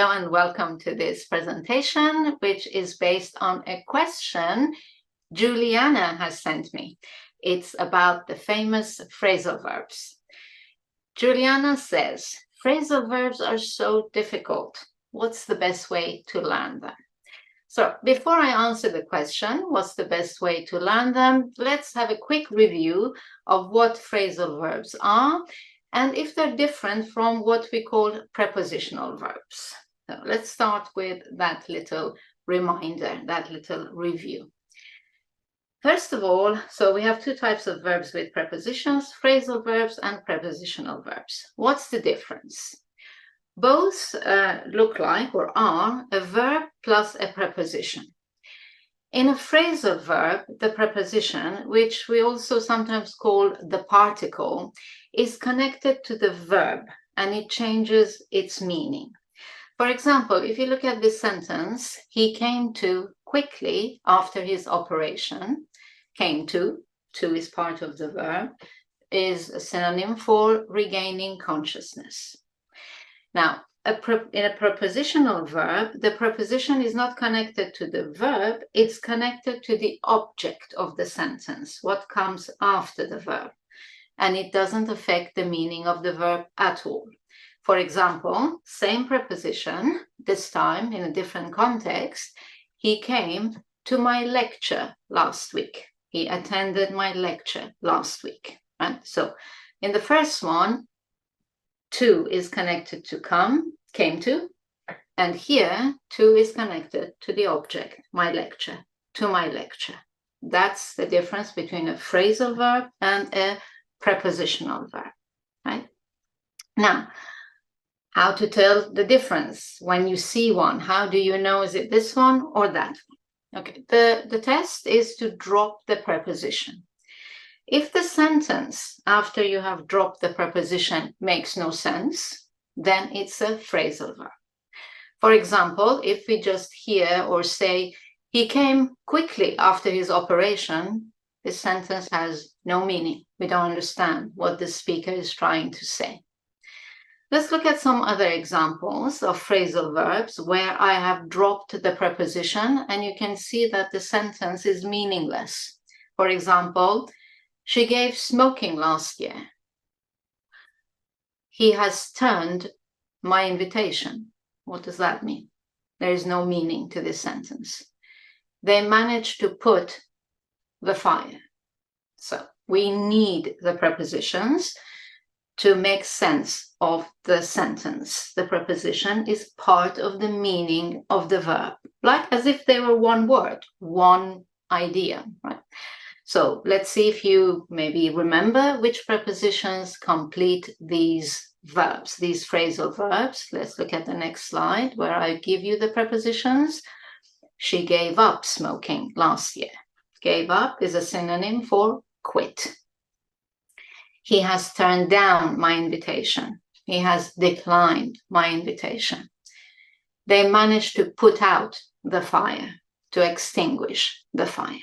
Hello and welcome to this presentation, which is based on a question Juliana has sent me. It's about the famous phrasal verbs. Juliana says, phrasal verbs are so difficult. What's the best way to learn them? So before I answer the question, what's the best way to learn them? Let's have a quick review of what phrasal verbs are and if they're different from what we call prepositional verbs. So let's start with that little reminder, that little review. First of all, so we have two types of verbs with prepositions, phrasal verbs and prepositional verbs. What's the difference? Both look like or are a verb plus a preposition. In a phrasal verb, the preposition, which we also sometimes call the particle, is connected to the verb and it changes its meaning. For example, if you look at this sentence, he came to quickly after his operation. Came to is part of the verb, is a synonym for regaining consciousness. Now, in a prepositional verb, the preposition is not connected to the verb, it's connected to the object of the sentence, what comes after the verb. And it doesn't affect the meaning of the verb at all. For example, same preposition, this time in a different context, he came to my lecture last week. He attended my lecture last week. Right? So in the first one, to is connected to came to, and here to is connected to the object, my lecture, to my lecture. That's the difference between a phrasal verb and a prepositional verb, right? Now, how to tell the difference when you see one? How do you know, is it this one or that one? Okay, the test is to drop the preposition. If the sentence after you have dropped the preposition makes no sense, then it's a phrasal verb. For example, if we just hear or say, he came quickly after his operation, this sentence has no meaning. We don't understand what the speaker is trying to say. Let's look at some other examples of phrasal verbs where I have dropped the preposition and you can see that the sentence is meaningless. For example, she gave smoking last year. He has turned my invitation. What does that mean? There is no meaning to this sentence. They managed to put the fire. So we need the prepositions to make sense of the sentence. The preposition is part of the meaning of the verb, like as if they were one word, one idea, right? So let's see if you maybe remember which prepositions complete these verbs, these phrasal verbs. Let's look at the next slide where I give you the prepositions. She gave up smoking last year. Gave up is a synonym for quit. He has turned down my invitation. He has declined my invitation. They managed to put out the fire, to extinguish the fire.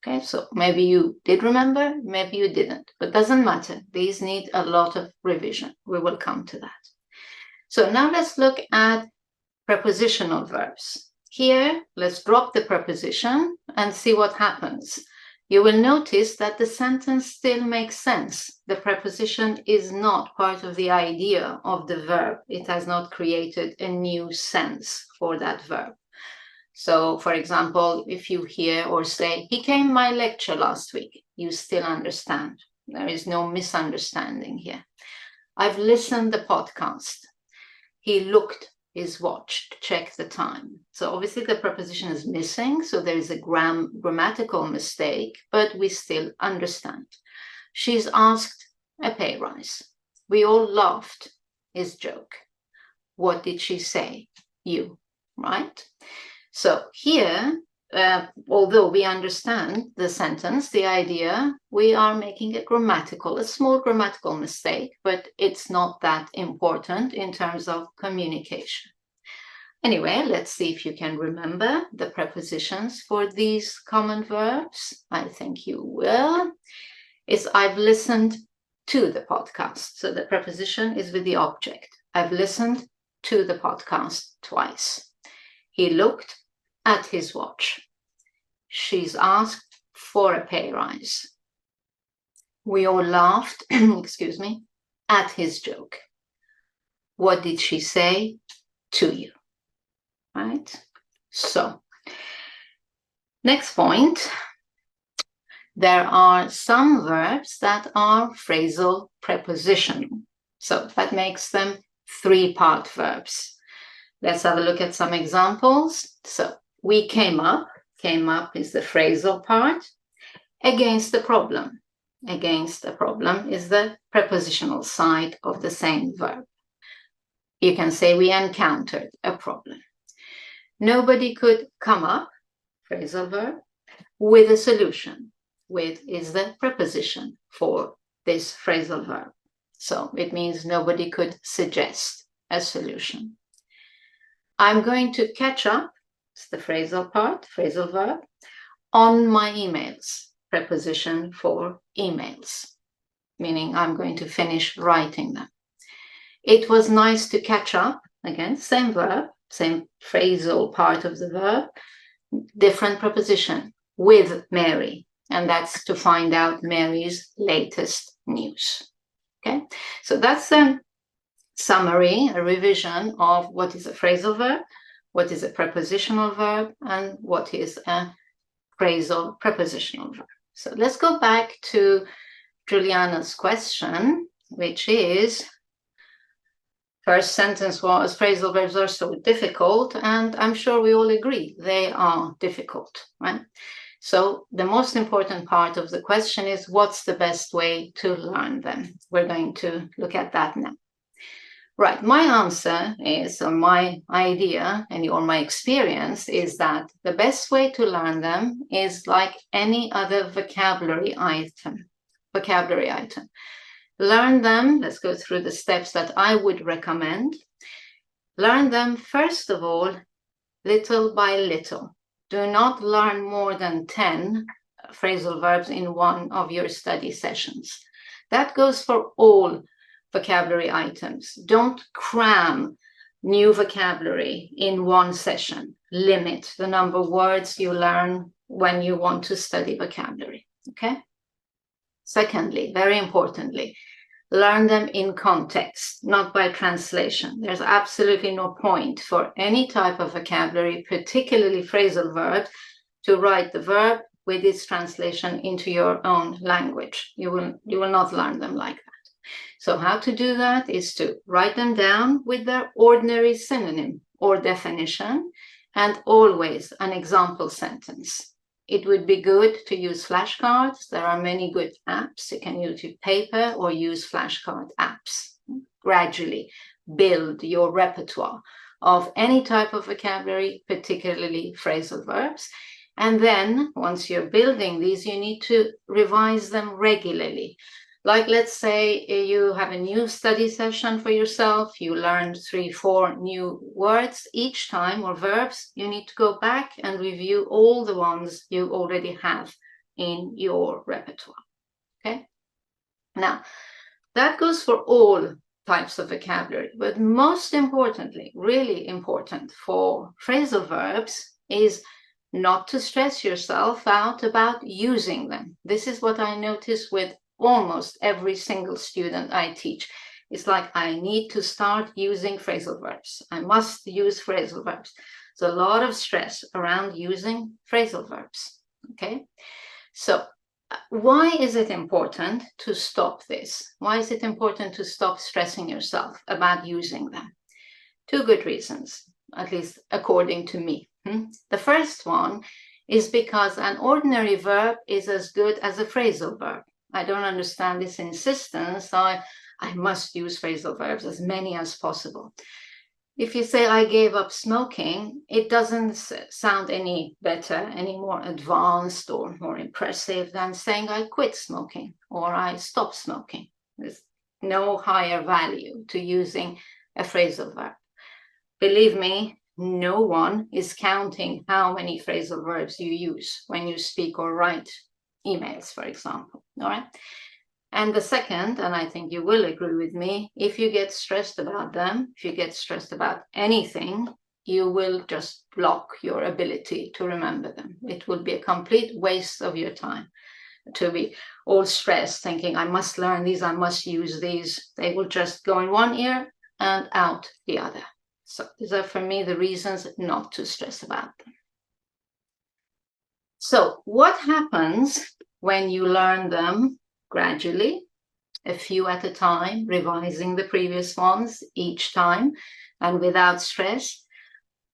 Okay, so maybe you did remember, maybe you didn't, but doesn't matter. These need a lot of revision. We will come to that. So now let's look at prepositional verbs. Here, let's drop the preposition and see what happens. You will notice that the sentence still makes sense. The preposition is not part of the idea of the verb. It has not created a new sense for that verb. So, for example, if you hear or say, he came my lecture last week, you still understand. There is no misunderstanding here. I've listened the podcast. He looked his watch to check the time. So obviously the preposition is missing, so there is a grammatical mistake, but we still understand. She's asked a pay rise. We all laughed his joke. What did she say? You, right? So here, although we understand the sentence, the idea, we are making a small grammatical mistake, but it's not that important in terms of communication. Anyway, let's see if you can remember the prepositions for these common verbs. I think you will. It's I've listened to the podcast. So the preposition is with the object. I've listened to the podcast twice. He looked at his watch. She's asked for a pay rise. We all laughed, excuse me, at his joke. What did she say to you? Right? So, next point. There are some verbs that are phrasal prepositional. So that makes them three-part verbs. Let's have a look at some examples. So we came up. Came up is the phrasal part. Against the problem. Against the problem is the prepositional side of the same verb. You can say we encountered a problem. Nobody could come up, phrasal verb, with a solution. With is the preposition for this phrasal verb. So it means nobody could suggest a solution. I'm going to catch up, it's the phrasal part, phrasal verb, on my emails, preposition for emails, meaning I'm going to finish writing them. It was nice to catch up, again, same verb, same phrasal part of the verb, different preposition, with Mary. And that's to find out Mary's latest news. Okay, so that's a summary, a revision of what is a phrasal verb, what is a prepositional verb, and what is a phrasal prepositional verb. So let's go back to Juliana's question, which is, first sentence was, phrasal verbs are so difficult, and I'm sure we all agree they are difficult, right? So the most important part of the question is, what's the best way to learn them? We're going to look at that now. Right, my answer is, or my idea, or my experience is that the best way to learn them is like any other vocabulary item. Learn them, let's go through the steps that I would recommend. Learn them, first of all, little by little. Do not learn more than 10 phrasal verbs in one of your study sessions. That goes for all vocabulary items. Don't cram new vocabulary in one session. Limit the number of words you learn when you want to study vocabulary, okay? Secondly, very importantly, learn them in context, not by translation. There's absolutely no point for any type of vocabulary, particularly phrasal verbs, to write the verb with its translation into your own language. You will not learn them like that. So how to do that is to write them down with their ordinary synonym or definition, and always an example sentence. It would be good to use flashcards. There are many good apps. You can use your paper or use flashcard apps. Gradually build your repertoire of any type of vocabulary, particularly phrasal verbs. And then once you're building these, you need to revise them regularly. Like, let's say you have a new study session for yourself, you learned 3-4 new words each time, or verbs, you need to go back and review all the ones you already have in your repertoire, okay? Now, that goes for all types of vocabulary, but most importantly, really important for phrasal verbs is not to stress yourself out about using them. This is what I notice with almost every single student I teach. It's like, I need to start using phrasal verbs. I must use phrasal verbs. There's a lot of stress around using phrasal verbs, okay? So why is it important to stop this? Why is it important to stop stressing yourself about using them? Two good reasons, at least according to me. The first one is because an ordinary verb is as good as a phrasal verb. I don't understand this insistence, so I must use phrasal verbs, as many as possible. If you say, I gave up smoking, it doesn't sound any better, any more advanced or more impressive than saying I quit smoking or I stopped smoking. There's no higher value to using a phrasal verb. Believe me, no one is counting how many phrasal verbs you use when you speak or write emails, for example, all right? And the second, and I think you will agree with me, if you get stressed about them, if you get stressed about anything, you will just block your ability to remember them. It will be a complete waste of your time to be all stressed, thinking, I must learn these, I must use these. They will just go in one ear and out the other. So these are, for me, the reasons not to stress about them. So what happens when you learn them gradually, a few at a time, revising the previous ones each time and without stress?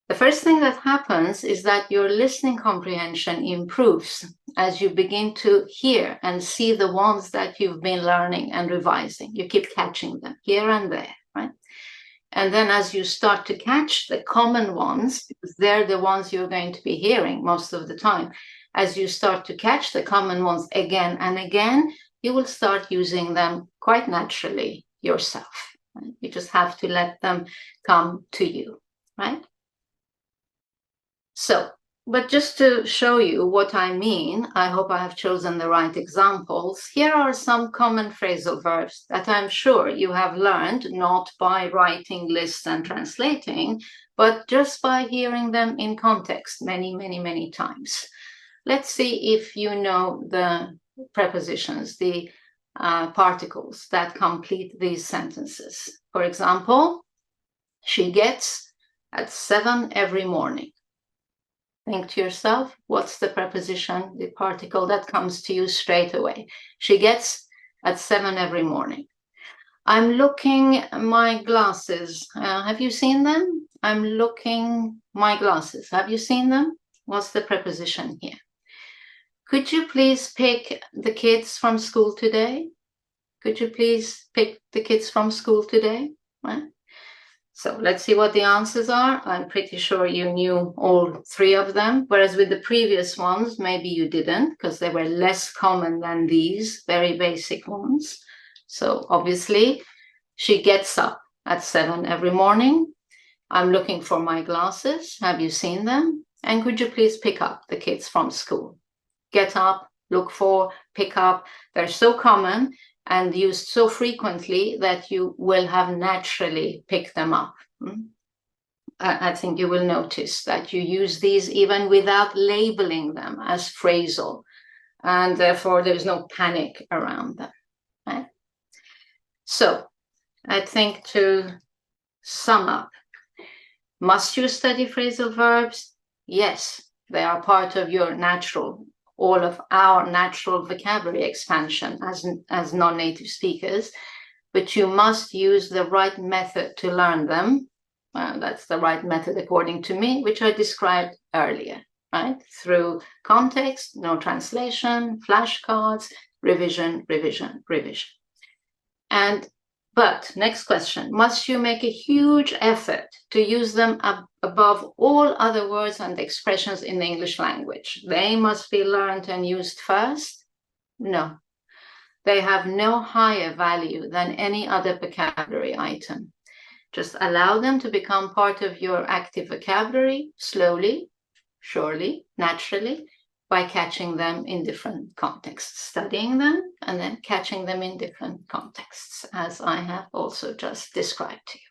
The first thing that happens is that your listening comprehension improves as you begin to hear and see the ones that you've been learning and revising. You keep catching them here and there, right? And then as you start to catch the common ones, because they're the ones you're going to be hearing most of the time, as you start to catch the common ones again and again, you will start using them quite naturally yourself. Right? You just have to let them come to you, right? So, but just to show you what I mean, I hope I have chosen the right examples. Here are some common phrasal verbs that I'm sure you have learned, not by writing lists and translating, but just by hearing them in context many, many, many times. Let's see if you know the prepositions, the particles that complete these sentences. For example, she gets at 7 every morning. Think to yourself, what's the preposition, the particle that comes to you straight away? She gets at 7 every morning. I'm looking at my glasses. Have you seen them? I'm looking my glasses. Have you seen them? What's the preposition here? Could you please pick the kids from school today? Could you please pick the kids from school today? Right? So let's see what the answers are. I'm pretty sure you knew all three of them, whereas with the previous ones, maybe you didn't, because they were less common than these very basic ones. So obviously, she gets up at 7 every morning. I'm looking for my glasses. Have you seen them? And could you please pick up the kids from school? Get up, look for, pick up. They're so common and used so frequently that you will have naturally picked them up. I think you will notice that you use these even without labeling them as phrasal, and therefore there's no panic around them. Right? So I think to sum up, must you study phrasal verbs? Yes, they are part of your natural, all of our natural vocabulary expansion as non-native speakers, but you must use the right method to learn them. That's the right method according to me, which I described earlier, right? Through context, no translation, flashcards, revision, revision, revision. But next question, must you make a huge effort to use them above all other words and expressions in the English language? They must be learned and used first? No. They have no higher value than any other vocabulary item. Just allow them to become part of your active vocabulary slowly, surely, naturally, by catching them in different contexts, studying them, and then catching them in different contexts, as I have also just described to you.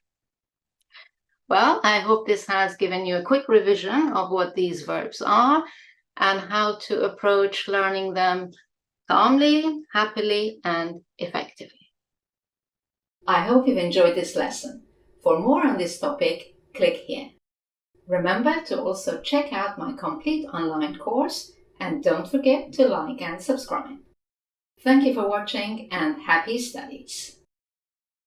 Well, I hope this has given you a quick revision of what these verbs are and how to approach learning them calmly, happily, and effectively. I hope you've enjoyed this lesson. For more on this topic, click here. Remember to also check out my complete online course, and don't forget to like and subscribe. Thank you for watching and happy studies!